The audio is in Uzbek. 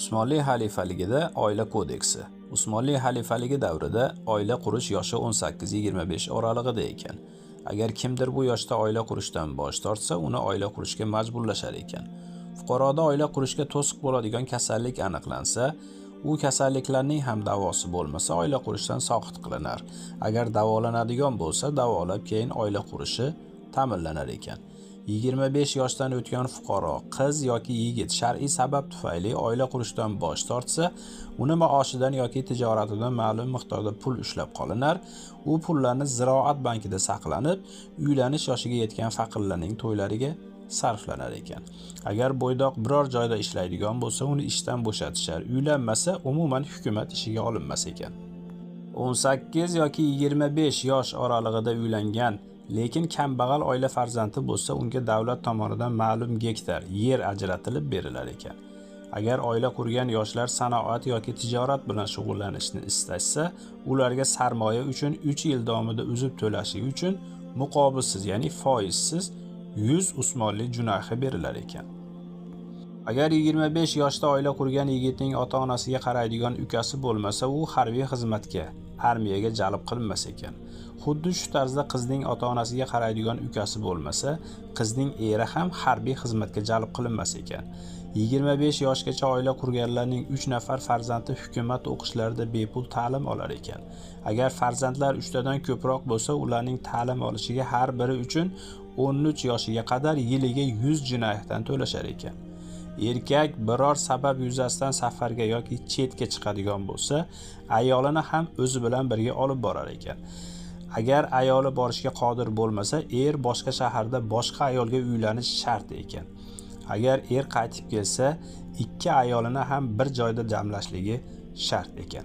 Usmonli xalifaligida oila kodeksi. Usmonli xalifaligi davrida oila qurish yoshi 18-25 oralig'ida ekan. Agar kimdir bu yoshda oila qurishdan bosh tortsa, uni oila qurishga majburlashar ekan. Fuqaroda oila qurishga to'siq bo'ladigan kasallik aniqlansa, u kasalliklarning ham davosi bo'lmasa, oila qurishdan soqit qilinar. Agar davolanadigan bo'lsa, davolab keyin oila qurishi ta'minlanar ekan. 25 yoshdan o'tgan fuqaro, qiz yoki yigit shar'iy sabab tufayli oila qurishdan bosh tortsa, uni maoshidan yoki tijoratidan ma'lum miqdorda pul ushlab qolinar. U pullarni ziroat bankida saqlanib, uylanish yoshiga yetgan faqirlarning to'ylariga sarflanar ekan. Agar bo'ydoq biror joyda ishlaydigan bo'lsa, uni ishdan bo'shatishar. Uylanmasa, umuman hukumat ishiga olinmas ekan. 18 yoki 25 yosh oralig'ida uylangan lekin kambag'al oila farzandi bo'lsa, unga davlat tomonidan ma'lum gektar yer ajratilib berilar ekan. Agar oila qurgan yoshlar sanoat yoki tijorat bilan shug'ullanishni istashsa, ularga sarmoya uchun 3 yil davomida uzib to'lashi uchun muqobilsiz, ya'ni foizsiz 100 usmonli junahi berilar ekan. Agar 25 yoshda oila qurgan yigitning ota-onasiga qaraydigan ukasi bo'lmasa, u harbiy xizmatga, armiyaga jalb qilinmas ekan. Xuddi shu tarzda qizning ota-onasiga qaraydigan ukasi bo'lmasa, qizning eri ham harbiy xizmatga jalb qilinmas ekan. 25 yoshgacha oila qurganlarning 3 nafar farzandi hukumat o'qishlarida bepul ta'lim olar ekan. Agar farzandlar 3 tadan ko'proq bo'lsa, ularning ta'lim olishiga har biri uchun 13 yoshiga qadar yiliga 100 jinoyatdan to'lashar ekan. Erkak biror sabab yuzasidan safarga yoki chetga chiqadigan bo'lsa, ayolini ham o'zi bilan birga olib borar ekan. Agar ayoli borishga qodir bo'lmasa, er boshqa shaharda boshqa ayolga uylanish shart ekan. Agar er qaytib kelsa, ikki ayolini ham bir joyda jamlashligi shart ekan.